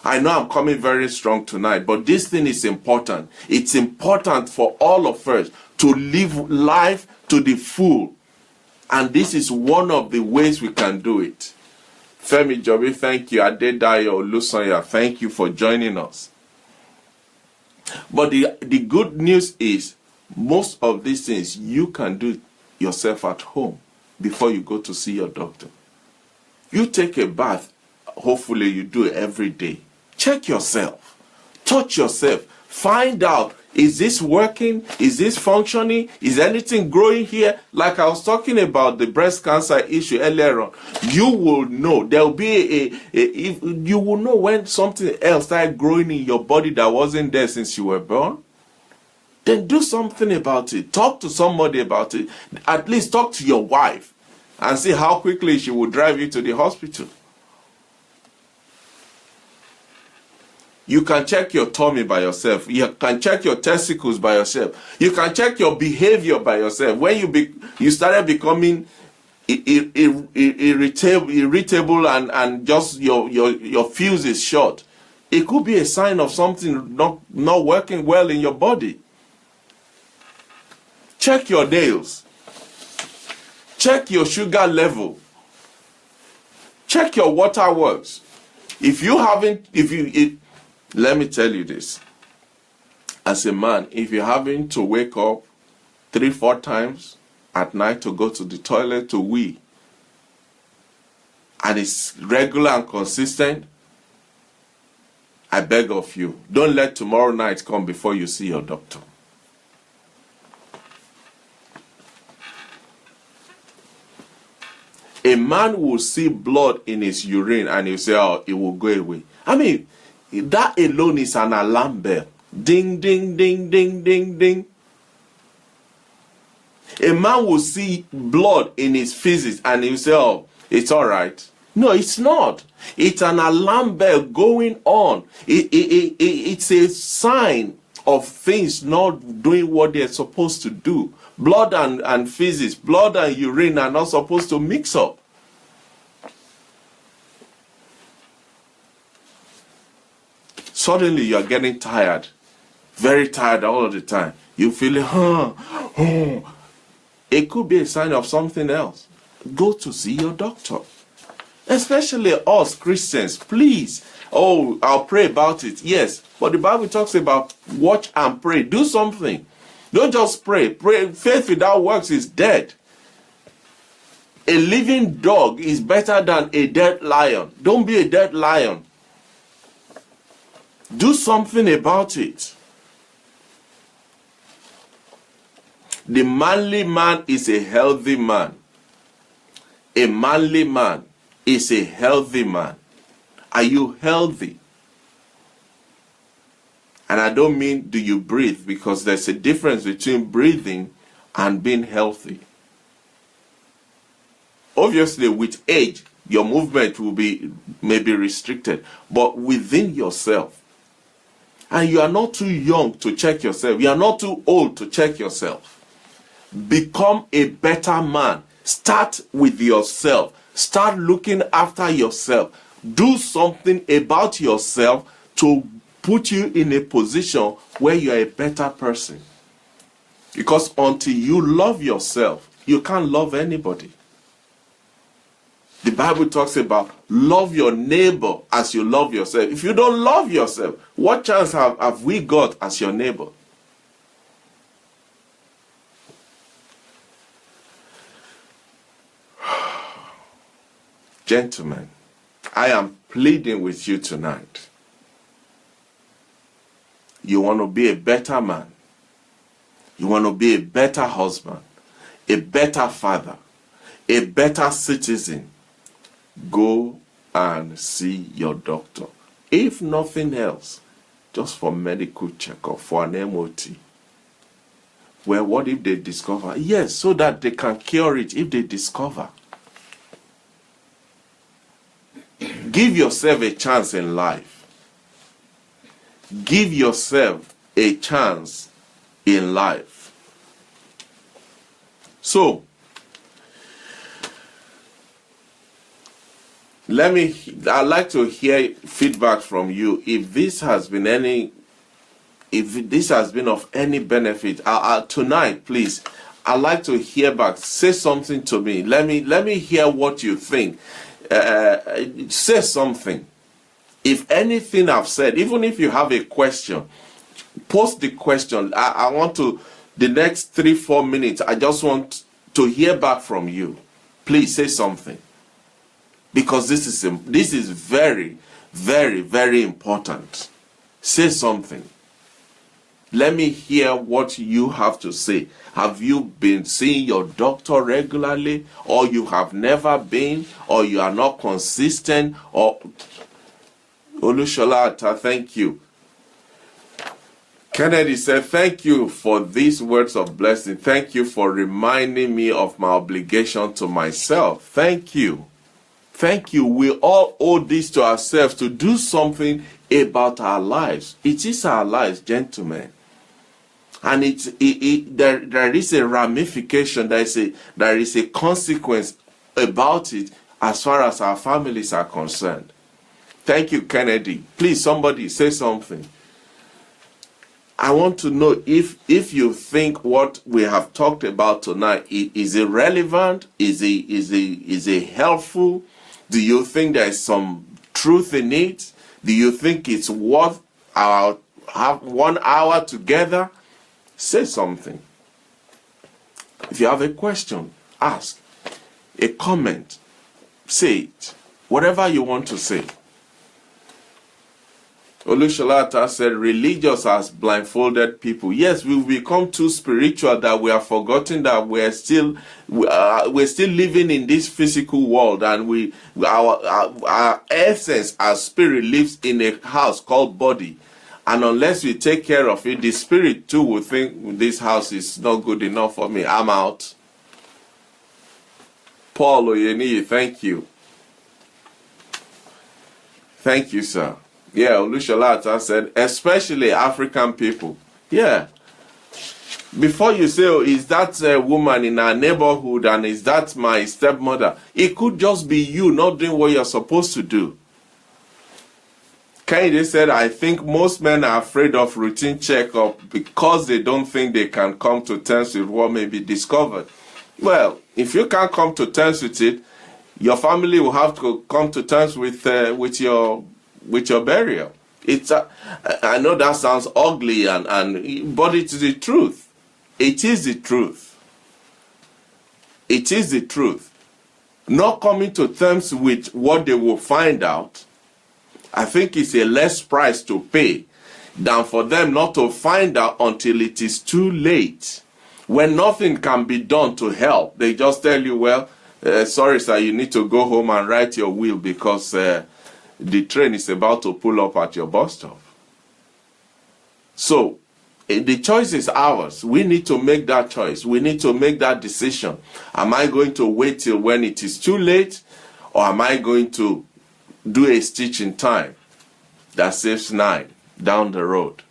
I know I'm coming very strong tonight, but this thing is important. It's important for all of us to live life to the full. And this is one of the ways we can do it. Femi Jobi, thank you. Adelaja Olusoya, thank you for joining us. But the good news is, most of these things you can do yourself at home before you go to see your doctor. You take a bath, hopefully you do it every day. Check yourself. Touch yourself. Find out, is this working? Is this functioning? Is anything growing here? Like I was talking about the breast cancer issue earlier on. You will know. There will be you will know when something else started growing in your body that wasn't there since you were born. Then do something about it. Talk to somebody about it. At least talk to your wife and see how quickly she will drive you to the hospital. You can check your tummy by yourself. You can check your testicles by yourself. You can check your behavior by yourself. When you started becoming irritable and just your fuse is short, it could be a sign of something not working well in your body. Check your nails. Check your sugar level. Check your waterworks. Let me tell you this. As a man, if you're having to wake up 3-4 times at night to go to the toilet to wee, and it's regular and consistent, I beg of you, don't let tomorrow night come before you see your doctor. A man will see blood in his urine and he'll say, oh, it will go away. I mean, that alone is an alarm bell. Ding, ding, ding, ding, ding, ding. A man will see blood in his feces and he'll say, oh, it's all right. No, it's not. It's an alarm bell going on. It's a sign of things not doing what they're supposed to do. Blood and feces, blood and urine are not supposed to mix up. Suddenly you're getting tired, very tired all of the time. You feel, it could be a sign of something else. Go to see your doctor. Especially us Christians, please. Oh, I'll pray about it. Yes, but the Bible talks about watch and pray. Do something. Don't just pray. Pray. Faith without works is dead. A living dog is better than a dead lion. Don't be a dead lion. Do something about it. The manly man is a healthy man. A manly man is a healthy man. Are you healthy? And I don't mean do you breathe, because there's a difference between breathing and being healthy. Obviously, with age, your movement will be maybe restricted, but within yourself. And you are not too young to check yourself. You are not too old to check yourself. Become a better man. Start with yourself. Start looking after yourself. Do something about yourself to put you in a position where you are a better person. Because until you love yourself, you can't love anybody. The Bible talks about love your neighbor as you love yourself. If you don't love yourself, what chance have we got as your neighbor? Gentlemen, I am pleading with you tonight. You want to be a better man. You want to be a better husband, a better father, a better citizen. Go and see your doctor. If nothing else, just for medical checkup, for an MOT. Well, what if they discover? Yes, so that they can cure it if they discover. Give yourself a chance in life. Give yourself a chance in life. So, I'd like to hear feedback from you. If this has been of any benefit, tonight, please, I'd like to hear back. Say something to me. Let me hear what you think. Say something. If anything I've said, even if you have a question, post the question. I want to, the next 3-4 minutes, I just want to hear back from you. Please say something. Because this is very, very, very important. Say something. Let me hear what you have to say. Have you been seeing your doctor regularly, or you have never been, or you are not consistent, or Olushola, thank you. Kennedy said, thank you for these words of blessing. Thank you for reminding me of my obligation to myself. Thank you. Thank you. We all owe this to ourselves to do something about our lives. It is our lives, gentlemen. And there is a ramification, there is a consequence about it as far as our families are concerned. Thank you, Kennedy. Please, somebody say something. I want to know if you think what we have talked about tonight is it relevant? Is it helpful? Do you think there is some truth in it? Do you think it's worth our 1 hour together? Say something. If you have a question, ask. A comment, say it. Whatever you want to say. Olusholata said, religious as blindfolded people. Yes, we've become too spiritual that we have forgotten that we're still living in this physical world, and our essence, our spirit lives in a house called body. And unless we take care of it, the spirit too will think this house is not good enough for me. I'm out. Paul Oyeni, thank you. Thank you, sir. Yeah, Olusholata said, especially African people. Yeah. Before you say, oh, is that a woman in our neighborhood and is that my stepmother? It could just be you not doing what you're supposed to do. Kennedy said, I think most men are afraid of routine checkup because they don't think they can come to terms with what may be discovered. Well, if you can't come to terms with it, your family will have to come to terms with your burial. I know that sounds ugly, but it's the truth. It is the truth. It is the truth. Not coming to terms with what they will find out, I think it's a less price to pay than for them not to find out until it is too late. When nothing can be done to help, they just tell you, well, sorry sir, you need to go home and write your will because the train is about to pull up at your bus stop. So the choice is ours. We need to make that choice. We need to make that decision. Am I going to wait till when it is too late, or am I going to do a stitch in time that saves 9 down the road?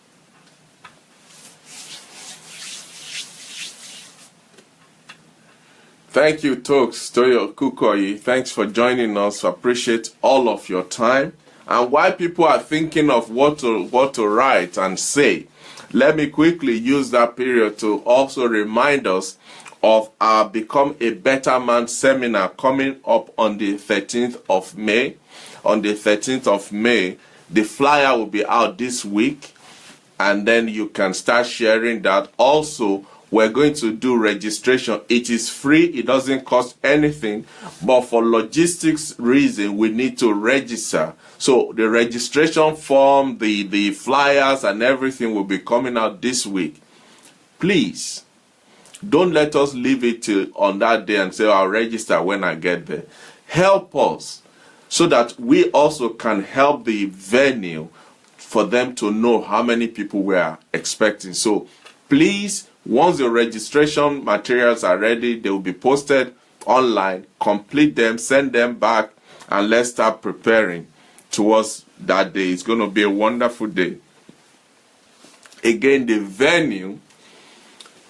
Thank you, Tokes, Toyo Kukoyi. Thanks for joining us. Appreciate all of your time. And while people are thinking of what to write and say, let me quickly use that period to also remind us of our Become a Better Man seminar coming up on the 13th of May. On the 13th of May, the flyer will be out this week, and then you can start sharing that. Also, we're going to do registration. It is free. It doesn't cost anything. But for logistics reason, we need to register. So the registration form, the flyers and everything will be coming out this week. Please, don't let us leave it till on that day and say, I'll register when I get there. Help us so that we also can help the venue for them to know how many people we are expecting. So please, once the registration materials are ready, they will be posted online. Complete them, send them back, and let's start preparing towards that day. It's going to be a wonderful day. Again, the venue.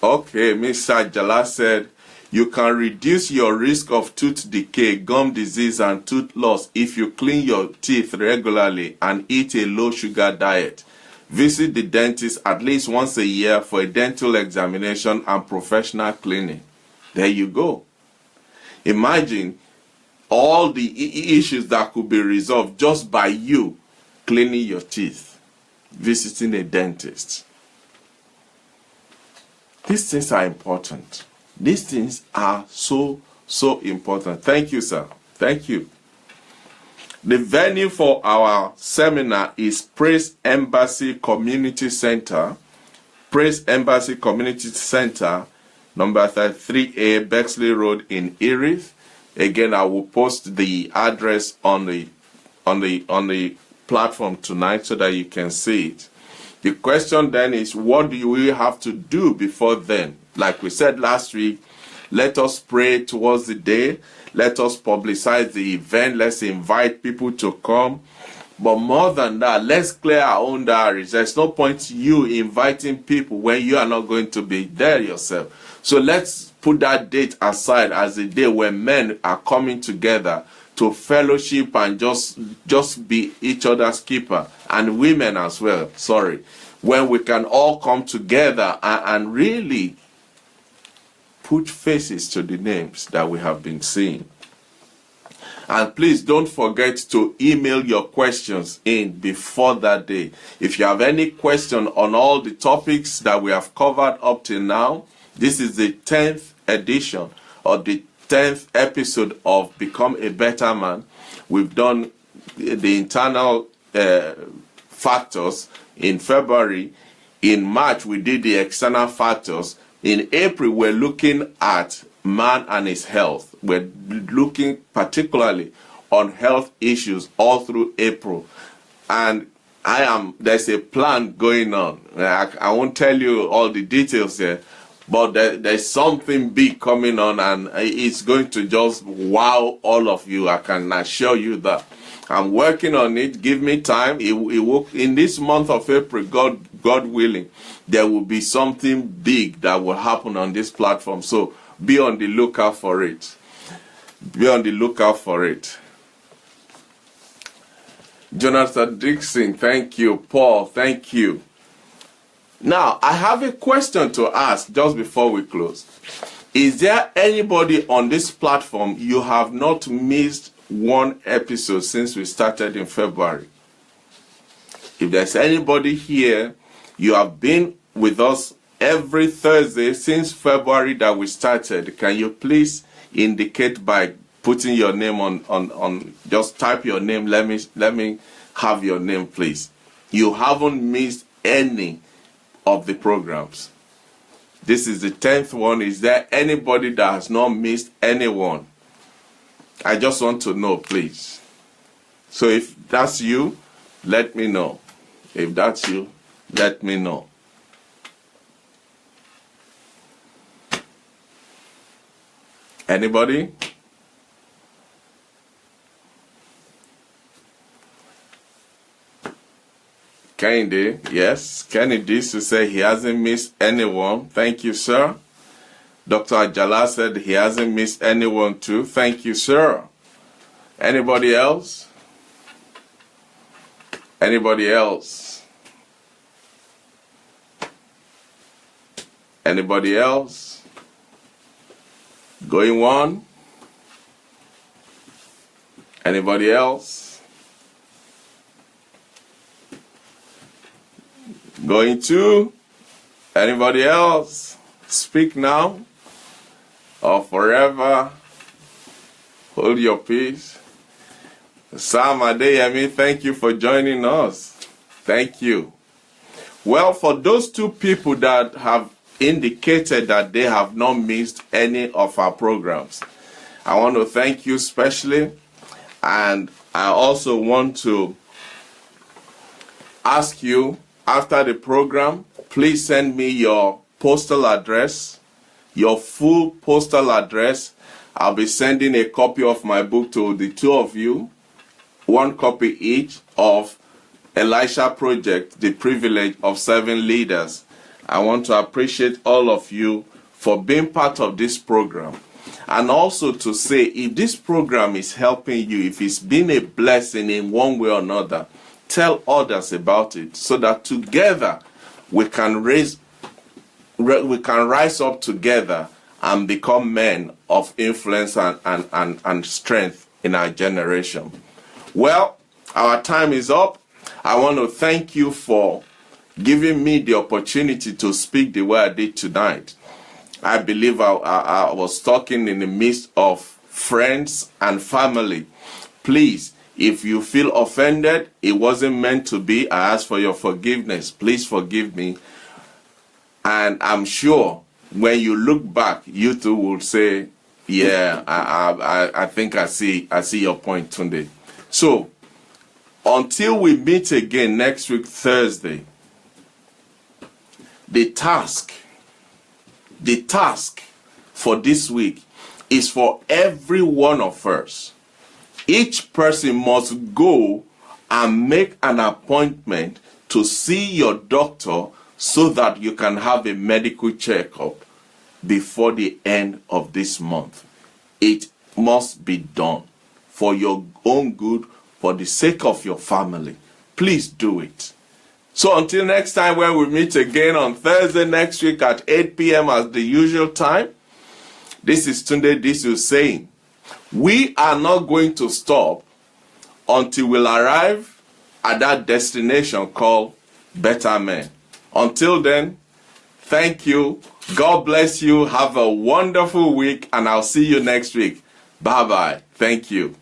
Okay, Mr. Jala said, you can reduce your risk of tooth decay, gum disease, and tooth loss if you clean your teeth regularly and eat a low-sugar diet. Visit the dentist at least once a year for a dental examination and professional cleaning. There you go. Imagine all the issues that could be resolved just by you cleaning your teeth, visiting a dentist. These things are important. These things are so important. Thank you, sir. Thank you. The venue for our seminar is Praise Embassy Community Center. Praise Embassy Community Center, number 33A, Bexley Road in Erith. Again, I will post the address on the platform tonight so that you can see it. The question then is, what do we have to do before then? Like we said last week, let us pray towards the day. Let us publicize the event. Let's invite people to come. But more than that, let's clear our own diaries. There's no point you inviting people when you are not going to be there yourself. So let's put that date aside as a day when men are coming together to fellowship and just be each other's keeper, and women as well, when we can all come together and really put faces to the names that we have been seeing. And please don't forget to email your questions in before that day. If you have any question on all the topics that we have covered up till now, this is the 10th edition or the 10th episode of Become a Better Man. We've done the internal factors in February. In March, we did the external factors. In April, we're looking at man and his health. We're looking particularly on health issues all through April. And there's a plan going on. I won't tell you all the details there, but there's something big coming on, and it's going to just wow all of you. I can assure you that. I'm working on it. Give me time. It will, in this month of April, God willing, there will be something big that will happen on this platform. So be on the lookout for it. Be on the lookout for it. Jonathan Dixon, thank you. Paul, thank you. Now, I have a question to ask just before we close. Is there anybody on this platform you have not missed one episode since we started in February? If there's anybody here, you have been with us every Thursday since February that we started, can you please indicate by putting your name on just type your name. Let me have your name, please. You haven't missed any of the programs. This is the 10th one. Is there anybody that has not missed anyone? I just want to know, please. So if that's you, let me know. If that's you, let me know. Anybody? Kennedy, yes. Kenny Disu said he hasn't missed anyone. Thank you, sir. Dr. Ajala said he hasn't missed anyone too. Thank you, sir. Anybody else? Anybody else? Anybody else? Going one? Anybody else? Going two? Anybody else? Speak now or forever hold your peace. Sam Adeyemi, thank you for joining us. Thank you. Well, for those two people that have indicated that they have not missed any of our programs, I want to thank you specially. And I also want to ask you, after the program, please send me your postal address, your full postal address. I'll be sending a copy of my book to the two of you, one copy each of Elisha Project, The Privilege of Serving Leaders. I want to appreciate all of you for being part of this program. And also to say, if this program is helping you, if it's been a blessing in one way or another, tell others about it so that together we can rise up together and become men of influence and strength in our generation. Well, our time is up. I want to thank you for giving me the opportunity to speak the way I did tonight. I believe I was talking in the midst of friends and family. Please, if you feel offended, it wasn't meant to be. I ask for your forgiveness. Please forgive me. And I'm sure when you look back, you too will say, yeah, I think I see your point, Tunde. So, until we meet again next week, Thursday, the task for this week is for every one of us. Each person must go and make an appointment to see your doctor so that you can have a medical checkup before the end of this month. It must be done for your own good, for the sake of your family. Please do it. So until next time, when we meet again on Thursday next week at 8 p.m. as the usual time, this is Tunde Disu saying, we are not going to stop until we'll arrive at that destination called Better Men. Until then, thank you. God bless you. Have a wonderful week, and I'll see you next week. Bye-bye. Thank you.